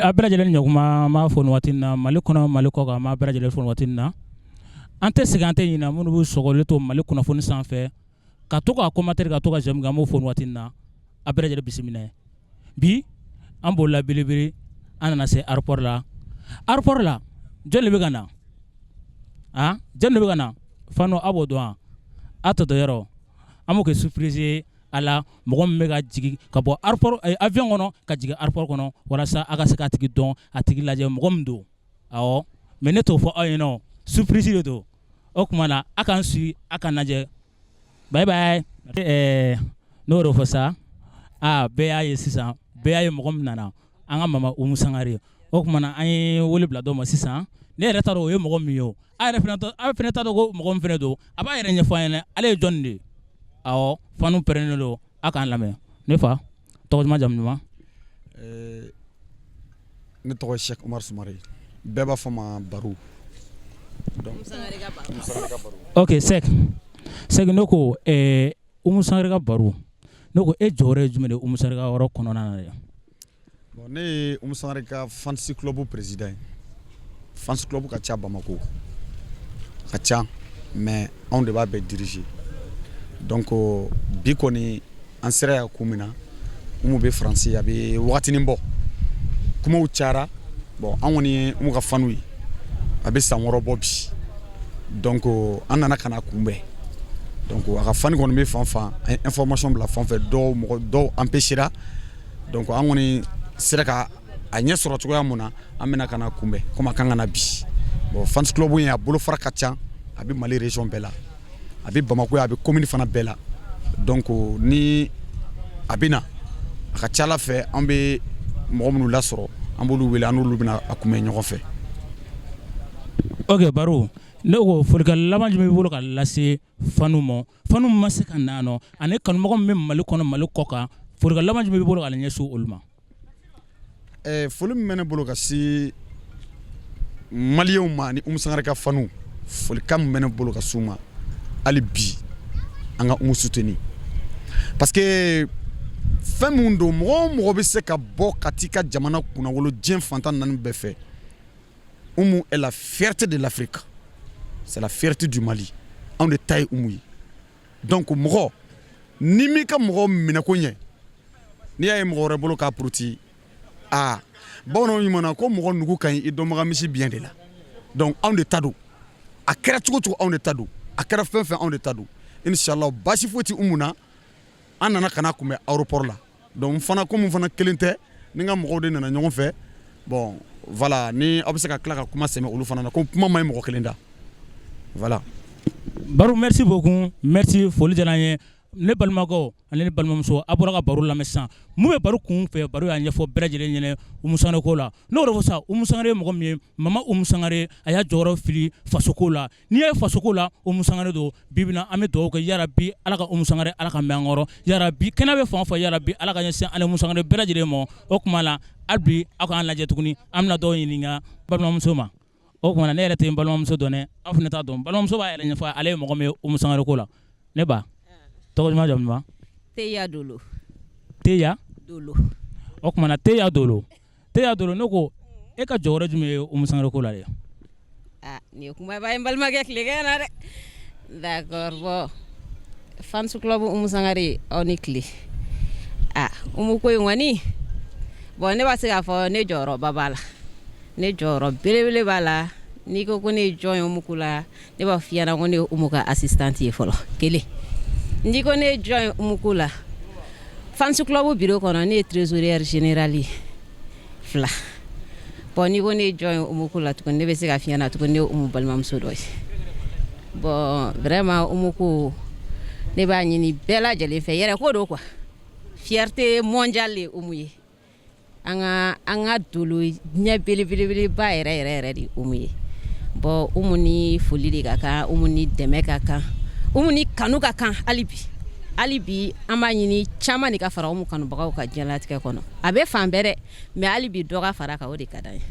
a bɛɛ lajɛlen ɲɔgɔnma ma fɔ waati na Mali kɔnɔ Mali kɔ kan ma bɛɛ lajɛlen fɔ waati na an tɛ segin an tɛ ɲinɛ minnu b'u sɔgɔlen to Mali kunnafoni sanfɛ ka to ka commentaire ka to ka j'aime kan m'o fɔ waati na a bɛɛ lajɛlen bisimila bi an b'o la belebele an nana se aéroport la jɔn de bɛ ka na jɔn de bɛ ka na Fano a b'o dɔn a tɔ yɔrɔ an b'o kɛ surprise a la mɔgɔ min bɛ ka jigin ka bɔ avion kɔnɔ ka jigin aéroport kɔnɔ walasa a ka se k'a tigi dɔn a tigi lajɛ mɔgɔ min don awɔ mais ne t'o fɔ aw ɲɛna surprise de don o tuma na a k'an suit a ka lajɛ bye bye n'o de fɔ sa bɛɛ y'a ye sisan bɛɛ y'a ye mɔgɔ min nana an ka mama Umu Sangare o tuma na an ye wele bila dɔ ma sisan ne yɛrɛ t'a dɔn o ye mɔgɔ min ye o a fɛnɛ t'a dɔn ko mɔgɔ min fɛnɛ don a b'a yɛrɛ ɲɛfɔ an ɲɛna ale ye jɔn de ye awɔ Fanu pɛrɛnnen don a k'an lamɛn ne fa tɔgɔ duman jamu duman ne tɔgɔ ye Cheikh Umar Sumare bɛɛ b'a fɔ ma Baro ok Cheikh ne ko Umu Sangare ka baro ne ko e jɔyɔrɔ ye jumɛn de Umu Sangare ka yɔrɔ kɔnɔna na dɛ bon ne ye Umu Sangare ka fans club président fans club ka ca Bamako ka ca mais anw de b'a bɛɛ diriger donc bi kɔni an sera ya kun min na Umu bɛ France a bɛ wagatinin bɔ kumaw cayara bon an kɔni ye Umu ka fanu ye a bɛ san 6 bɔ bi donc an nana ka na kunbɛn donc a ka fani kɔni bɛ fan fan an ye information bila fan fɛ dɔw empêchera donc an kɔni sera ka a ɲɛ sɔrɔ cogoya mun na an bɛna ka na kunbɛn comme a kan ka na bi bon fans club in a bolofara ka ca a bɛ Mali région bɛɛ la a bɛ Bamako a bɛ commune fana bɛɛ la donc ni a bɛ na a ka ca Ala fɛ an bɛ mɔgɔ minnu lasɔrɔ an b'olu wele an n'olu bɛna a kunbɛn ɲɔgɔn fɛ. ok Baro ne ko folikan laban jumɛn b'i bolo ka lase Fanu ma Fanu ma se ka na nɔ ani kanumɔgɔ min bɛ Mali kɔnɔ Mali kɔ kan folikan laban jumɛn b'i bolo ka ɲɛsin olu ma. foli min bɛ ne bolo ka se Maliyɛnw ma ni Umu Sangare ka Fanu folikan min bɛ ne bolo ka s'u ma hali bi an ka Umu soutenir parce que fɛn min don mɔgɔ o mɔgɔ bɛ se ka bɔ ka t'i ka jamana kunnawolo diɲɛ fantan naani bɛɛ fɛ Umu est la fierté de l'Afrique c'est la fierté du Mali anw de ta ye Umu ye donc mɔgɔ ni m'i ka mɔgɔ minɛ ko ɲɛ n'i y'a ye mɔgɔ wɛrɛ bolo k'a puruti bamananw ɲuman na ko mɔgɔ nugu ka ɲi i dɔnbaga misi biɲɛ de la donc anw de ta don a kɛra cogo cogo anw de ta don a kɛra fɛn fɛn anw de ta don inshallah baasi foyi tɛ Umu na an nana ka na kunbɛn aéroport la donc fana komi fana kelen tɛ ni ka mɔgɔw de nana ɲɔgɔn fɛ bon voilà ni aw bɛ se ka tila ka kuma sɛmɛ olu fana na ko kuma man ɲi mɔgɔ kelen da voilà. Baro merci beaucoup merci foli diyara an ye ne balimakɛw ani ne balimamuso a bɔra ka baro lamɛn sisan mun bɛ baro kun fɛ baro y'a ɲɛfɔ bɛɛ lajɛlen ɲɛna Umu Sangare ko la n'o de fɔ sa Umu Sangare ye mɔgɔ min ye mama Umu Sangare a y'a jɔyɔrɔ fili fasoko la n'i ye fasoko la Umu Sangare don bi bi in na an bɛ dugawu kɛ yarabi Ala ka Umu Sangare Ala ka mɛn an kɔrɔ yarabi kɛnɛ bɛ fan o fan yarabi Ala ka ɲɛsin ani Umu Sangare bɛɛ lajɛlen ma o tuma la hali bi aw k'an lajɛ tuguni an bɛna dɔw ɲininka balimamuso ma o tuma na ne yɛrɛ tɛ n balimamuso dɔn dɛ aw fana t'a dɔn balimamuso b'a yɛrɛ ɲɛfɔ ale ye mɔgɔ min ye Umu Sangare ko la ne ba tɔgɔ duman jamu duman. Teya Dolo. Teya Dolo. o tuma na Teya Dolo ne ko e ka jɔyɔrɔ jumɛn ye Umu Sangare ko la dɛ. Nin ye kumaba ye n balimakɛ tilegan na dɛ d'accord bon fans club Umu Sangare aw ni tile Umu ko in kɔni bon ne b'a se k'a fɔ ne jɔyɔrɔba b'a la ne jɔyɔrɔ belebele b'a la n'i ko ko ne ye jɔn ye Umu ko la ne b'a f'i ɲɛna ko ne ye Umu ka assistante ye fɔlɔ kelen n'i ko ne ye jɔn ye Umu ko la fans club bureau kɔnɔ ne ye trésorière générale ye 2 bon n'i ko ne ye jɔn ye Umu ko la tuguni ne bɛ se ka f'i ɲɛna tuguni ne ye Umu balimamuso dɔ ye bon vraiment Umu ko ne b'a ɲini bɛɛ lajɛlen fɛ yɛrɛ ko don quoi fierté mondiale ye Umu ye an ka Dolo ɲɛ belebeleba yɛrɛ de Umu ye bon Umu ni foli de ka kan Umu ni dɛmɛ ka kan Umu ni kanu ka kan hali bi an b'a ɲini caman de ka fara Umu kanubagaw ka diɲɛlatigɛ kɔnɔ a bɛ fan bɛɛ dɛ mais hali bi dɔ ka fara kan o de ka d'an ye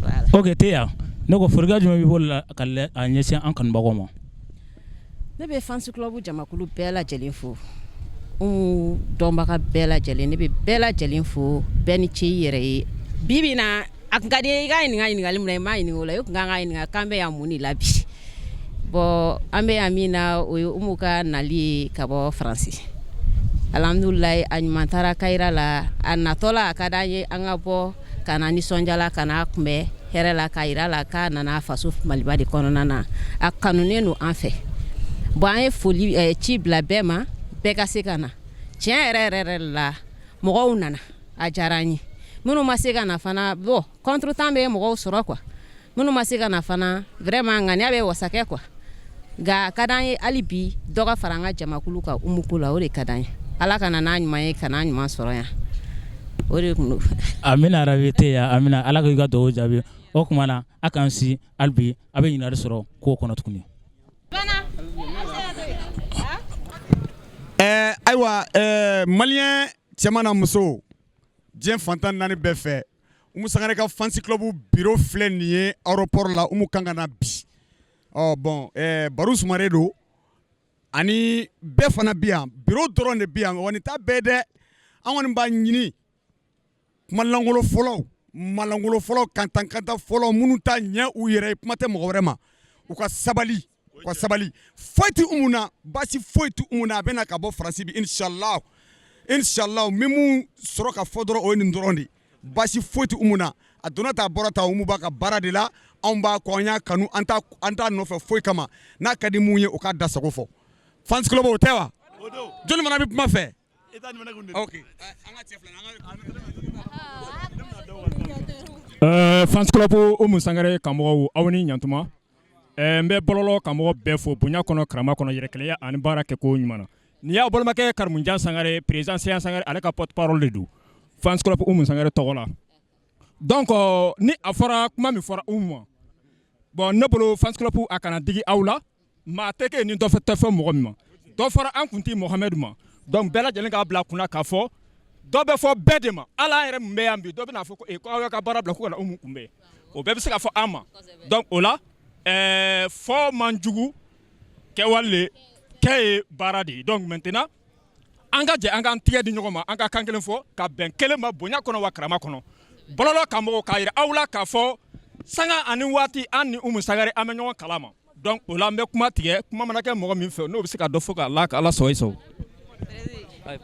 voilà. ok Teya ne ko folikan jumɛn b'i bolo la ka ɲɛsin an kanubagaw ma. ne bɛ fans club jamakulu bɛɛ lajɛlen fo Umu dɔnbaga bɛɛ lajɛlen ne bɛ bɛɛ lajɛlen fo bɛɛ ni ce i yɛrɛ ye bibi na a kun ka di ye i ka ɲininkali min na i m'a ɲininka o la i kun kan ka ɲininka k'an bɛ yan mun de la bi bon an bɛ yan min na o ye Umu ka nali ye ka bɔ Faransi alhamdulilayi a ɲuman taara Kayira la a natɔla a ka d'an ye an ka bɔ ka na nisɔndiyala ka na kunbɛ hɛrɛ la k'a yira la k'a nana faso maliba de kɔnɔna na a kanunen don an fɛ bon an ye foli ci bila bɛɛ ma bɛɛ ka se ka na tiɲɛ yɛrɛ la mɔgɔw nana a diyara an ye minnu ma se ka na fana bon contretemps bɛ mɔgɔw sɔrɔ quoi minnu ma se ka na fana vraiment ŋaniya bɛ wasakɛ quoi nka a ka d'an ye hali bi dɔ ka fara an ka jamakulu kan Umu ko la o de ka d'an ye ala ka na n'a ɲuman ye ka n'a ɲuman sɔrɔ yan o de kun don. Amina arabi tɛ yan Amina ala k'i ka dugawu jaabi o tuma na a k'an si hali bi a bɛ ɲininkali sɔrɔ k'o kɔnɔ tuguni. Ayiwa maliyɛn cɛman na muso diɲɛ fantan naani bɛɛ fɛ Umu Sangare ka fans club bureau filɛ nin ye aéroport la Umu kan ka na bi bon Baru Sumare don ani bɛɛ fana bi yan bureau dɔrɔn de bi yan wa nin t'a bɛɛ dɛ an kɔni b'a ɲini kumalangolo fɔlɔ kantan fɔlɔ minnu ta ɲɛ u yɛrɛ ye kuma tɛ mɔgɔ wɛrɛ ma u ka sabali foyi tɛ Umu na basi foyi tɛ Umu na a bɛna ka bɔ Faransi bi inshallah min mun sɔrɔ ka fɔ dɔrɔn o ye nin dɔrɔn de basi foyi tɛ Umu na a donna ta bɔra ta Umu b'a ka baara de la anw b'a kɔ an y'a kanu an t'a nɔfɛ foyi kama n'a ka di mun ye o k'a da sago fɔ fans club o tɛ wa joli mana bɛ kuma fɛ fans club Umu Sangare karamɔgɔw aw ni ɲantuma n bɛ bɔlɔlɔ karamɔgɔ bɛɛ fo bonya kɔnɔ karama kɔnɔ yɛrɛkɛlɛya ani baara kɛ ko ɲuman na ni y'a balimakɛ Karimunjan Sangare président Seyan Sangare ale ka porte parole de don fans club Umu Sangare tɔgɔ la donc ni a fɔra kuma min fɔra Umu ma bon ne bolo fans club a kana digi aw la maa tɛ kɛ ni dɔ tɛ fɛ mɔgɔ min ma dɔ fɔra an kunti Mohamed ma donc bɛɛ lajɛlen k'a bila kunna k'a fɔ dɔ bɛ fɔ bɛɛ de ma ala an yɛrɛ min bɛ yan bi dɔ bɛna fɔ ko ko aw ka baara bila ko ka na Umu kunbɛn o bɛɛ bɛ se ka fɔ an ma donc o la fɔ man jugu kɛwale kɛ ye baara de ye donc maintenant an ka jɛ an k'an tigɛ di ɲɔgɔn ma an ka kan kelen fɔ ka bɛn kelen ma bonya kɔnɔ wa karama kɔnɔ bɔlɔlɔ karamɔgɔ k'a yira aw la k'a fɔ sanga ani waati an ni Umu Sangare an bɛ ɲɔgɔn kalama donc o la an bɛ kuma tigɛ kuma mana kɛ mɔgɔ min fɛ n'o bɛ se ka dɔ fɔ k'a la ka ala sɔn i sɔn.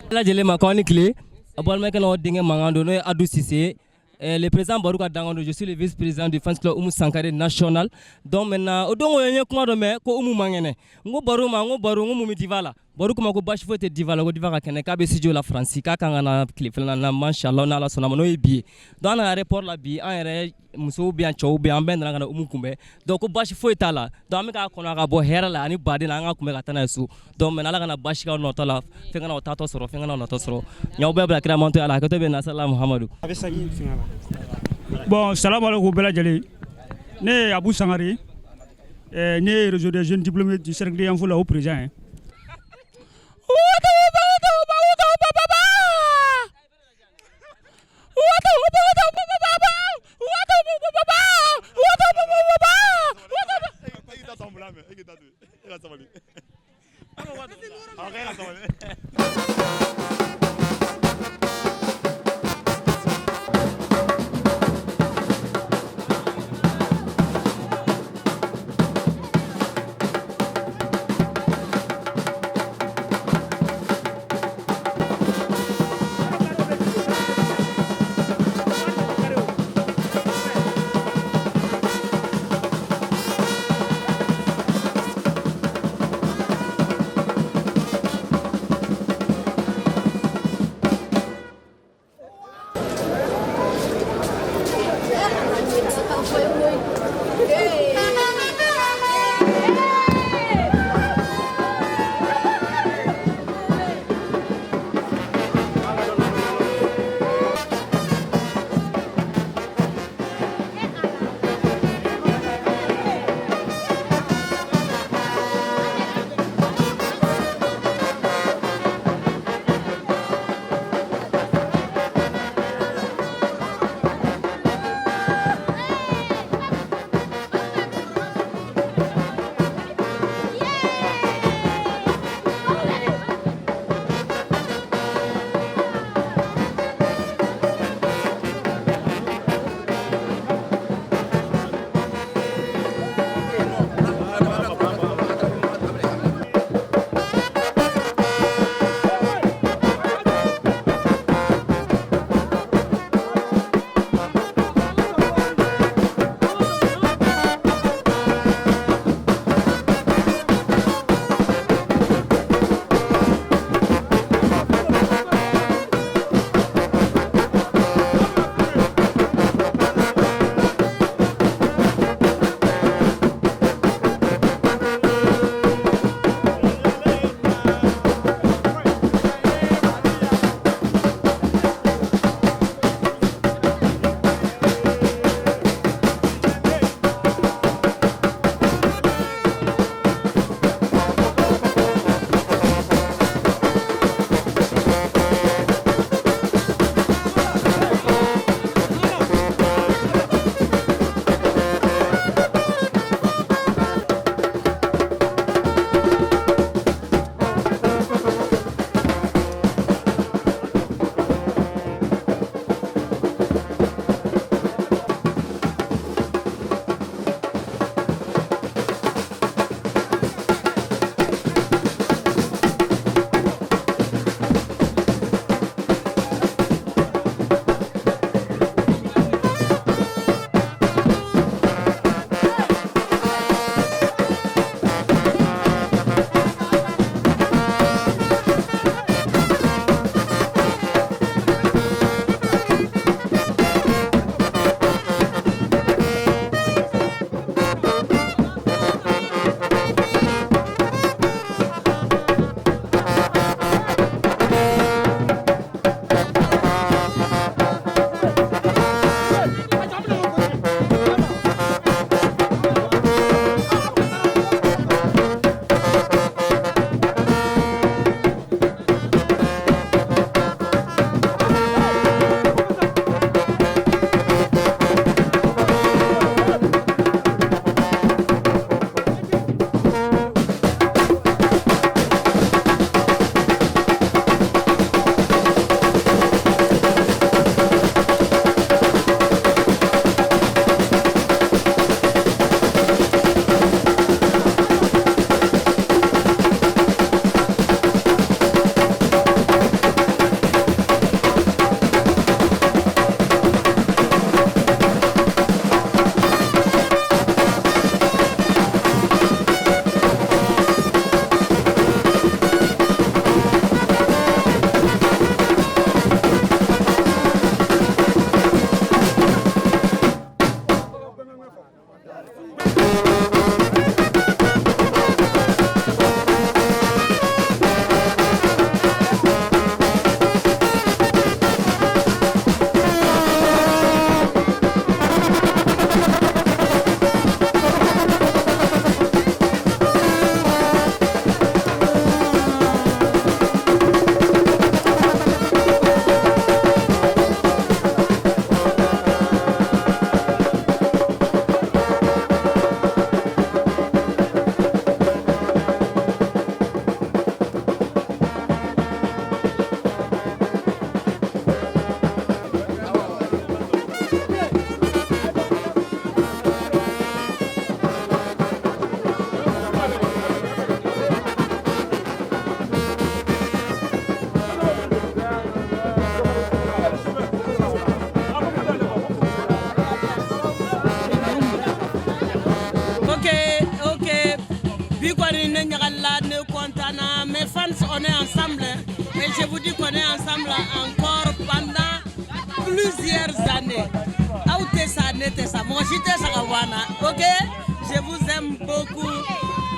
Bɛɛ lajɛlen ma k'aw ni tile a balimakɛ n'aw denkɛ mankan don n'o ye Adu Sise le président Baru ka dangan don je suis le vice président du fans club Umu Sangare national donc maintenant o don o ye kuma dɔ mɛn ko Umu man kɛnɛ n ko Baru ma n ko Baru n ko mun bɛ diva la Baru kuma ko basi foyi tɛ diva la ko diva ka kɛnɛ k'a bɛ studio la Faransi k'a kan ka na tile filanan na mashallah n'ala sɔnna ma n'o ye bi ye donc an nana aéroport la bi an yɛrɛ musow bɛ yan cɛw bɛ yan an bɛɛ nana ka na Umu kunbɛn donc ko basi foyi t'a la donc an bɛ k'a kɔnɔ a ka bɔ hɛrɛ la ani baden na an ka kunbɛn ka taa n'a ye so donc maintenant ala kana basi k'aw nɔtɔ la fɛn kana o taatɔ sɔrɔ fɛn kana o natɔ sɔrɔ ɲaw bɛɛ bila kira manto ala hakɛto bɛ nasala Muhamadu. Bon, salam alaikum bɛɛ lajɛlen ne ye Abu Sangare ne ye réseau des jeunes diplômés du cercle de Yanfo la au président Bikoni Nyagala, ne Kontana, mes fans, on est ensemble. Et je vous dis qu'on est ensemble encore pendant plusieurs années. Moi, ok? Je vous aime beaucoup.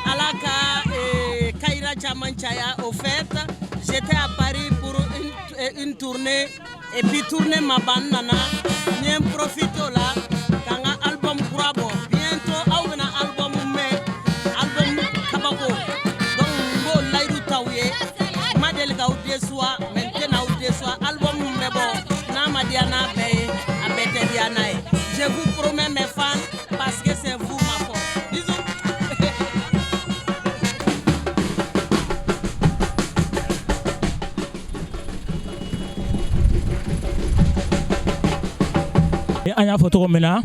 Alaka et Kaira Chamanchaya, au fait, j'étais à Paris pour une tournée. Et puis tourner ma bande, nana. N'y profite là. Quand un album Bravo. Bientôt, on a un album album Kabako. Donc, bon, l'aïrou taouye. Madel Gaudé soit, maintenant Gaudé soit, album Mebo. Nama Diana Bey, Abete Dianae. Je vous promets mes fans, parce que c'est vous ma force. Bisous. An y'a fɔ cogo min na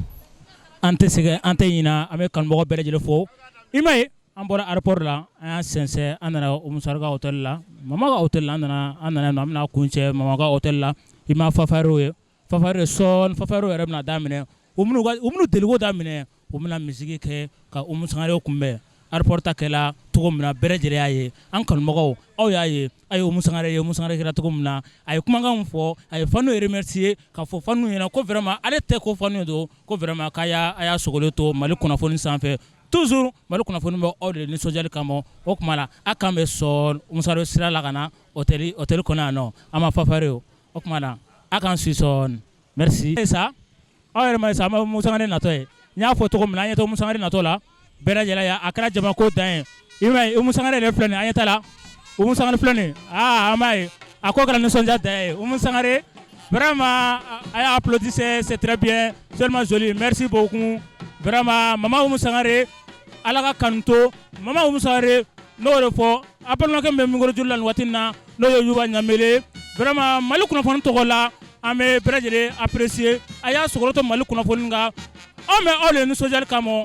an tɛ sɛgɛn an tɛ ɲina an bɛ kanubagaw bɛɛ lajɛlen fo i ma ye an bɔra aéroport la an y'a sɛnsɛn an nana Umusare ka hôtel la Mama ka hôtel la an nana yen nɔ an bɛna kun cɛ Mama ka hôtel la i ma Fafaro ye Fafaro sɔɔni Fafaro yɛrɛ bɛna daminɛ u bɛna deliko daminɛ u bɛna misiki kɛ ka Umu Sangare kunbɛn aéroport ta kɛla cogo min na bɛɛ lajɛlen y'a ye an kanubagaw aw y'a ye a ye Umu Sangare kɛra cogo min na a ye kumakan fɔ a ye fanu remercier ka fɔ fanu ɲɛna ko vraiment ale tɛ ko fanu don ko vraiment k'a y'a sogolo to Mali kunnafoni sanfɛ toujours Mali kunnafoni bɛ aw de nisɔndiyali kama o tuma la a kan bɛ sɔn Umu Sangare sira la ka na hôtel kɔnɔ yan nɔ an ma Fafare o tuma la a kan si sɔn merci sa aw yɛrɛ ma sa an bɛ Umu Sangare natɔ ye n y'a fɔ cogo min na an ɲɛ tɛ Umu Sangare natɔ la bɛɛ lajɛlen a kɛra jama ko dan ye i m'a ye Umu Sangare yɛrɛ filɛ nin an ɲɛ t'a la Umu Sangare filɛ nin an b'a ye a ko kɛra nisɔndiya dan ye Umu Sangare vraiment a y'a applaudissé c'est très bien tellement joli merci beaucoup vraiment Mama Umu Sangare ala ka kanu to Mama Umu Sangare n'o de fɔ a balimakɛ min bɛ micro juru la nin waati in na n'o ye Yuba Ɲamele vraiment Mali kunnafoni tɔgɔ la an bɛ bɛɛ lajɛlen apprécier a y'a sogolo to Mali kunnafoni kan anw bɛ aw de nisɔndiyali kama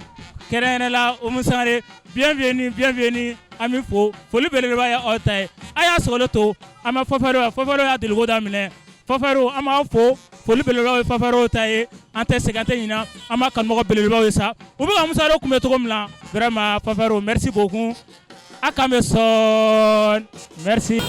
kɛrɛnkɛrɛnnen la Umu Sangare bienvenue an bɛ fo foli belebeleba ye aw ta ye a y'a sogolo to an bɛ Fafaro y'a deliko daminɛ Fafaro an b'a fo foli belebeleba ye Fafaro ta ye an tɛ sɛgɛn an tɛ ɲina an b'a kanubagaw belebelebaw ye sa u bɛ ka Umu Sangare kunbɛn cogo min na vraiment Fafaro merci beaucoup a kan bɛ sɔn merci.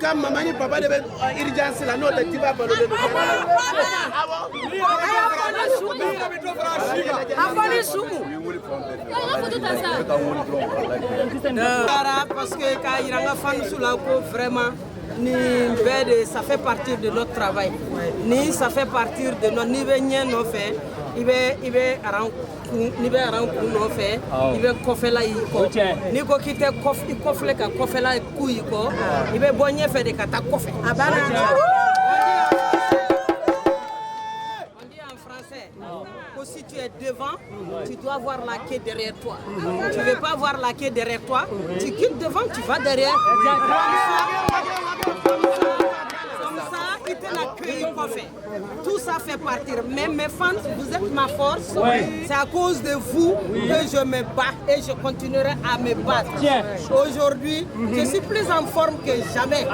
ka maman ni papa de bɛ urgence la n'o tɛ k'i b'a balo de don. Parce que k'a yira n ka fans la ko vraiment ni bɛɛ de ça fait partie de notre travail. Ni ça fait partie de notre n'i bɛ ɲɛ nɔfɛ i bɛ aran kun nɔfɛ i bɛ kɔfɛla y'i kɔ n'i ko k'i tɛ i kɔfilɛ ka kɔfɛla ku y'i kɔ i bɛ bɔ ɲɛfɛ de ka taa kɔfɛ. On dit en français que si tu es devant, tu dois voir la queue derrière toi. Tu ne veux pas voir la queue derrière toi, tu quittes devant, tu vas derrière. Tout ça fait partir. Mais mes fans, vous êtes ma force. C'est à cause de vous que je me bats et je continuerai à me battre. Aujourd'hui, je suis plus en forme que jamais.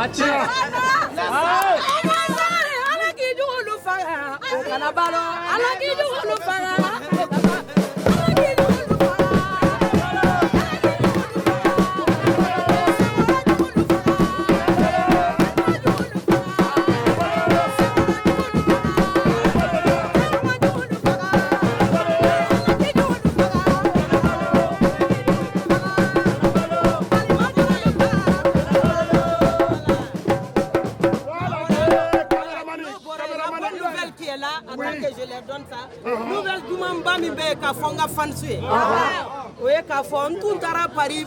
O ye k'a fɔ n tun taara Paris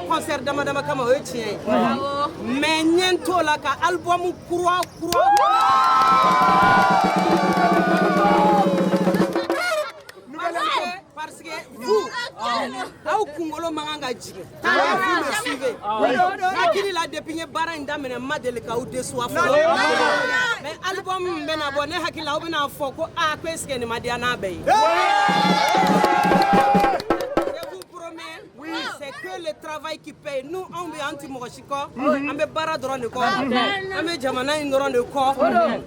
concert dama dama kama o ye tiɲɛ ye mais n ɲɛ t'o la ka album kura parce que vous aw kunkolo man kan ka jigin vous me suivez hakili la depuis n ye baara in daminɛ n ma deli k'aw déçoir fɔlɔ mais album min bɛna bɔ ne hakili la aw bɛna fɔ ko ko est-ce que nin ma diya n'a bɛɛ ye. C'est que le travail qui paye. Nous, on est anti-mogoshiko, on est bara droit de corps, on est jamana in droit de corps,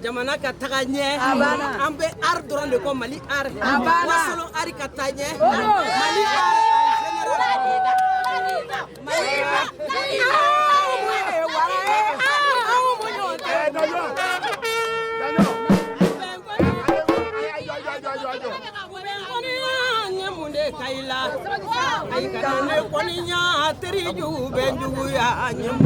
jamana kataganye, on est art droit de corps, Mali art, Wasolo art kataganye, Mali art Kaila, ay kana ko niya teri ju benju ya anyam.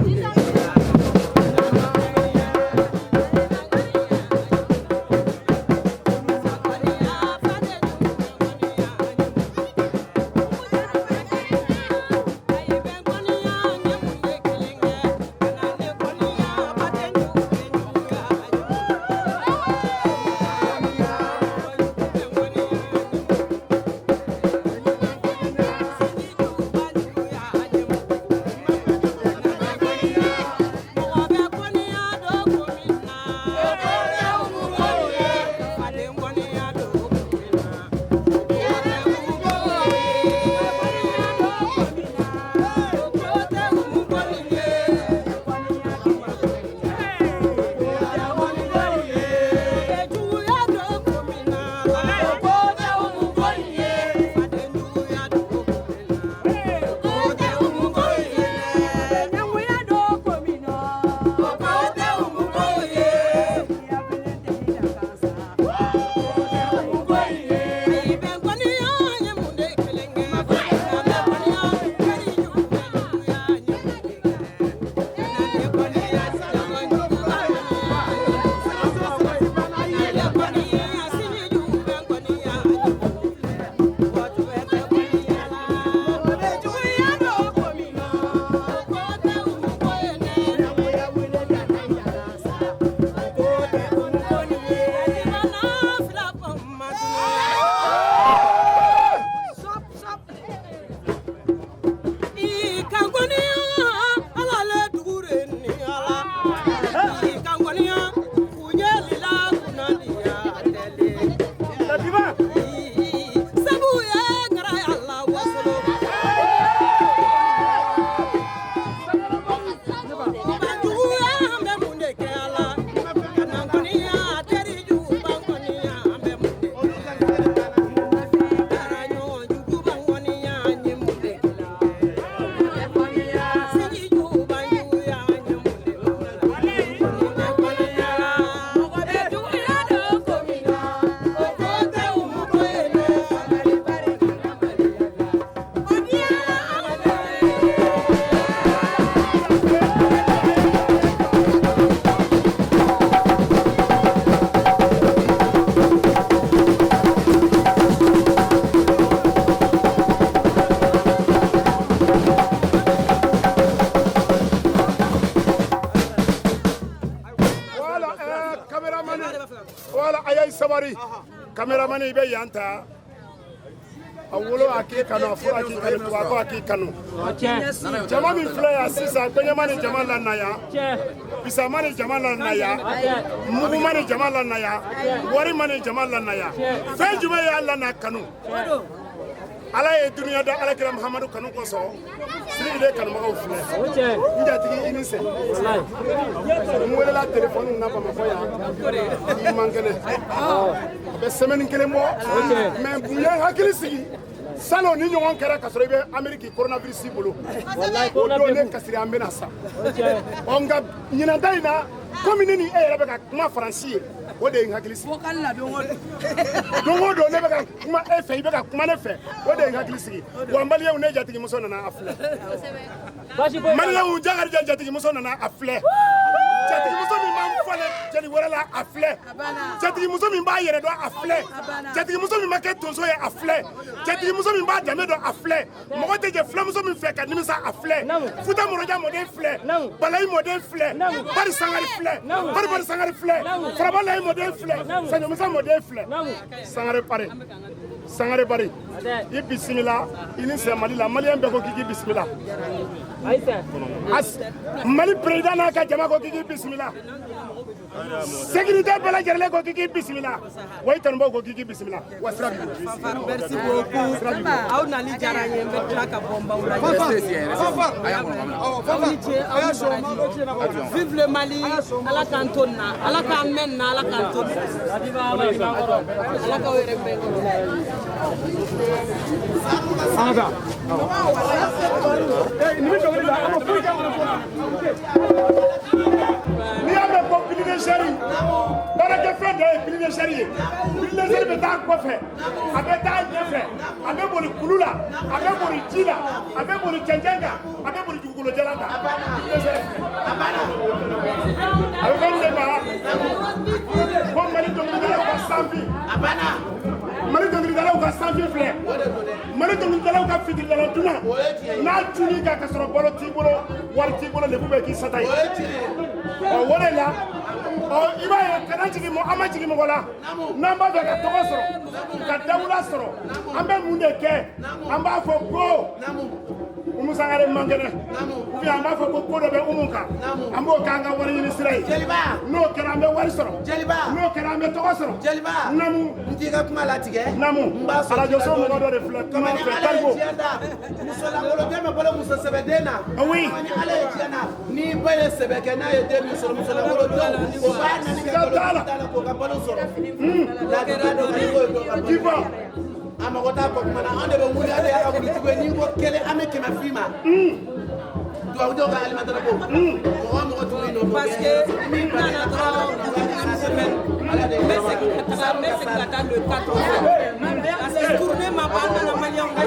caméraman wala ayay sabari caméraman ibe yanta awolo aki kanu afura aki kanu tuwako aki kanu jama min filɛ yan sisan gbɛɲɛma ni jama la na yan bisama ni jama la na yan muguma ni jama la na yan warima ni jama la na yan fɛn jumɛn y'a la na kanu ala ye duniya da alakira muhamadu kanu kosɔn sirigile kanubagaw filɛ n jatigi i ni se n welela telefɔni na bamakɔ yan i man kɛnɛ a bɛ sɛmɛni kelen bɔ mɛ mun ye hakili sigi salon ni ɲɔgɔn kɛra ka sɔrɔ i bɛ ameriki coronavirus bolo o don ne kasiri an bɛna sa nka ɲinanta in na komi ne ni e yɛrɛ bɛ ka kuma faransi ye o de ye n hakili sigi don o don ne bɛ ka kuma e fɛ i bɛ ka kuma ne fɛ o de ye n hakili sigi wa maliyɛnw ne jatigimuso nana a filɛ maliyɛnw Jakarija jatigimuso nana a filɛ jatigimuso min b'an fɔle jeli wɛrɛ la a filɛ jatigimuso min b'a yɛrɛ dɔn a filɛ jatigimuso min ma kɛ tonso ye a filɛ jatigimuso min b'a danbe dɔn a filɛ mɔgɔ tɛ jɛ filamuso min fɛ ka nimisa a filɛ futa moroja mɔden filɛ balayi mɔden filɛ bari sangari filɛ bari sangari filɛ faraba layi mɔden filɛ saɲɔmusa mɔden filɛ sangare bari i bisimila i ni sɛ mali la maliyɛn bɛɛ ko k'i bisimila mali président n'a ka jama ko k'i bisimila sécurité bɛɛ lajɛlen ko k'i bisimila wa i tɔnɔbaw ko k'i bisimila wa sira bi merci beaucoup aw nali diyara n ye n bɛ tila ka bɔ n baw la aw ni ce aw ni baraji vive le Mali ala k'an to nin na ala k'an mɛn nin na ala k'an to nin na ala k'aw yɛrɛ bɛn kɔrɔ n'i y'a mɛn ko bilinezɛri baarakɛfɛn dɔ ye bilinezɛri ye bilinezɛri bɛ taa kɔfɛ a bɛ taa ɲɛfɛ a bɛ boli kulu la a bɛ boli ji la a bɛ boli cɛncɛn kan a bɛ boli dugukolo jalan kan bilinezɛri a bɛ fɛn de ma ko Mali dɔnkilidalaw ka sanfi Mali dɔnkilidalaw ka sanfi filɛ Mali dɔnkilidalaw ka fitiridala dunan n'a cunni kan ka sɔrɔ balo t'i bolo wari t'i bolo lebu bɛ k'i sata ye o de la i b'a ye kana jigin an ma jigin mɔgɔ la n'an b'a fɛ ka tɔgɔ sɔrɔ ka dawula sɔrɔ an bɛ mun de kɛ an b'a fɔ ko Umu Sangare man kɛnɛ ou bien an b'a fɔ ko dɔ bɛ Umu kan an b'o k'an ka wari ɲini sira ye n'o kɛra an bɛ wari sɔrɔ n'o kɛra an bɛ tɔgɔ sɔrɔ namu n t'i ka kuma latigɛ namu arajoso mɔgɔ dɔ de filɛ kuma fɛ Taribo musolangoloden bɛ bolo muso sɛbɛden na oui ni ala ye tiɲɛ na ni ba ye sɛbɛ kɛ n'a ye den min sɔrɔ musolangoloden o b'a nani kɛ bolo t'a la k'o ka balo sɔrɔ ladira dɔ ni k'o ka balo a mago t'a kɔ kuma na an de bɛ wuli ale y'a ka wulitigiw ye ni ko kelen an bɛ 100 f'i ma tubabudenw ka alimatara ko mɔgɔ t'u ye nɔ parce que min nana dɔrɔn une semaine n bɛ segin ka taa le 4 parce que tournée ma ban nana maliyɛnw ka